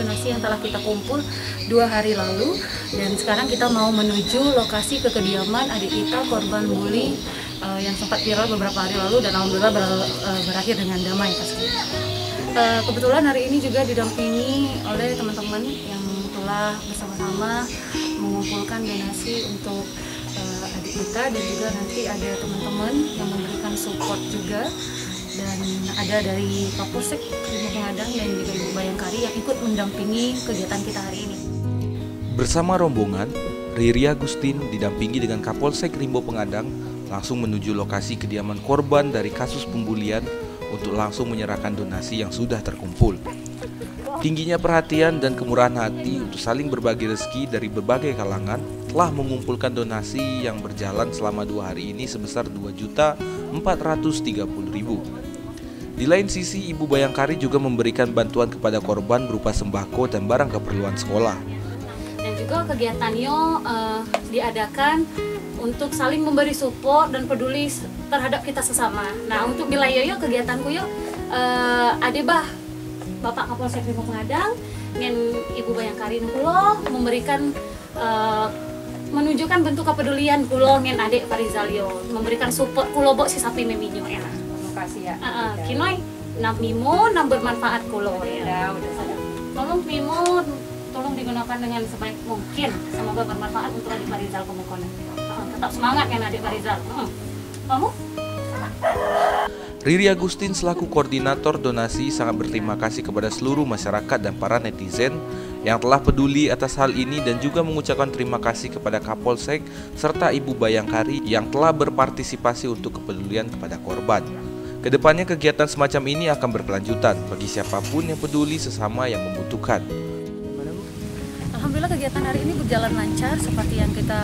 donasi yang telah kita kumpul 2 hari lalu, dan sekarang kita mau menuju lokasi ke kediaman adik kita korban bully yang sempat viral beberapa hari lalu dan alhamdulillah berakhir dengan damai pasti. Kebetulan hari ini juga didampingi oleh teman-teman yang telah bersama-sama mengumpulkan donasi untuk adik kita, dan juga nanti ada teman-teman yang memberikan support juga, dan ada dari Kapolsek Rimba Pengadang dan juga Ibu Bayangkari yang ikut mendampingi kegiatan kita hari ini. Bersama rombongan, Riri Agustin didampingi dengan Kapolsek Rimba Pengadang langsung menuju lokasi kediaman korban dari kasus pembulian untuk langsung menyerahkan donasi yang sudah terkumpul. Tingginya perhatian dan kemurahan hati untuk saling berbagi rezeki dari berbagai kalangan telah mengumpulkan donasi yang berjalan selama 2 hari ini sebesar Rp2.430.000. Di lain sisi, Ibu Bayangkari juga memberikan bantuan kepada korban berupa sembako dan barang keperluan sekolah. Dan juga kegiatannya diadakan untuk saling memberi support dan peduli terhadap kita sesama. Nah, untuk wilayah yo kegiatanku yo ada Bapak Kapolsek Rimba Pengadang dan Ibu Bayangkari kulo memberikan menunjukkan bentuk kepedulian kulo ngen adik Farizal yo, memberikan support kulo bok si sapi meminyo ya. Terima kasih ya. Kinoi nam mimo nam bermanfaat kulo ya. Tolong mimo tolong digunakan dengan sebaik mungkin, semoga bermanfaat untuk adik Farizal Komokona. Tetap semangat kan adik Farizal. Kamu? Riri Agustin selaku koordinator donasi sangat berterima kasih kepada seluruh masyarakat dan para netizen yang telah peduli atas hal ini, dan juga mengucapkan terima kasih kepada Kapolsek serta Ibu Bayangkari yang telah berpartisipasi untuk kepedulian kepada korban. Kedepannya kegiatan semacam ini akan berkelanjutan bagi siapapun yang peduli sesama yang membutuhkan. Alhamdulillah kegiatan hari ini berjalan lancar seperti yang kita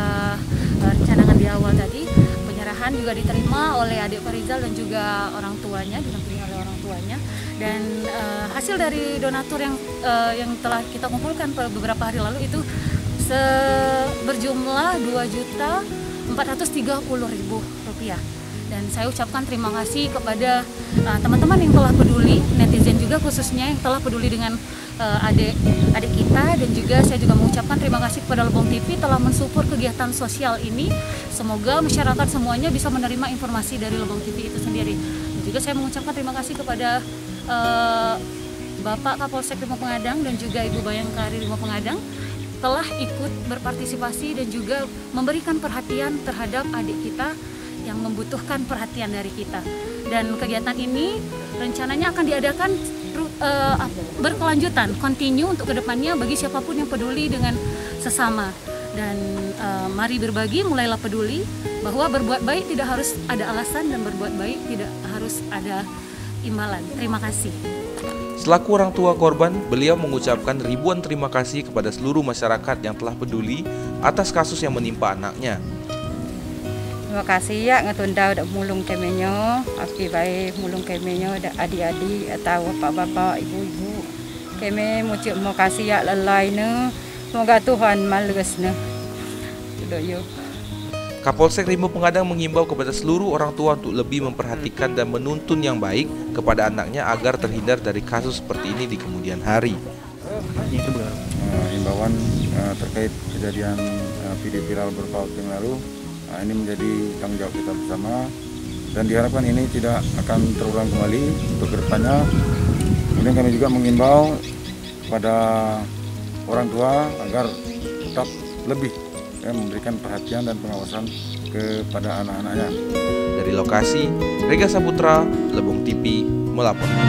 rencanakan di awal tadi. Penyerahan juga diterima oleh adik Farizal dan juga orang tuanya, didampingi oleh orang tuanya. Dan hasil dari donatur yang telah kita kumpulkan beberapa hari lalu itu berjumlah Rp2.430.000. Dan saya ucapkan terima kasih kepada teman-teman yang telah peduli, netizen juga khususnya yang telah peduli dengan adik kita, dan juga saya juga mengucapkan terima kasih kepada Lebong TV telah mensupport kegiatan sosial ini. Semoga masyarakat semuanya bisa menerima informasi dari Lebong TV itu sendiri. Dan juga saya mengucapkan terima kasih kepada Bapak Kapolsek Rimba Pengadang dan juga Ibu Bayangkari Rimba Pengadang telah ikut berpartisipasi dan juga memberikan perhatian terhadap adik kita yang membutuhkan perhatian dari kita. Dan kegiatan ini rencananya akan diadakan berkelanjutan, continue untuk kedepannya bagi siapapun yang peduli dengan sesama. Dan mari berbagi, mulailah peduli bahwa berbuat baik tidak harus ada alasan dan berbuat baik tidak harus ada imbalan. Terima kasih. Selaku orang tua korban, beliau mengucapkan ribuan terima kasih kepada seluruh masyarakat yang telah peduli atas kasus yang menimpa anaknya. Terima kasih ya ngetunda udah mulung kemenyo, api baik mulung kemenyo, ada adik-adik atau bapak-bapak, ibu-ibu. Keme mau kasih ya lelai ne, semoga Tuhan males ne. Sudah yuk. Kapolsek Rimba Pengadang mengimbau kepada seluruh orang tua untuk lebih memperhatikan dan menuntun yang baik kepada anaknya agar terhindar dari kasus seperti ini di kemudian hari. Himbauan terkait kejadian video viral beberapa waktu yang lalu. Ini menjadi tanggung jawab kita bersama, dan diharapkan ini tidak akan terulang kembali untuk kedepannya. Kemudian kami juga mengimbau kepada orang tua agar tetap lebih memberikan perhatian dan pengawasan kepada anak-anaknya. Dari lokasi, Rega Saputra, Lebong TV, melaporkan.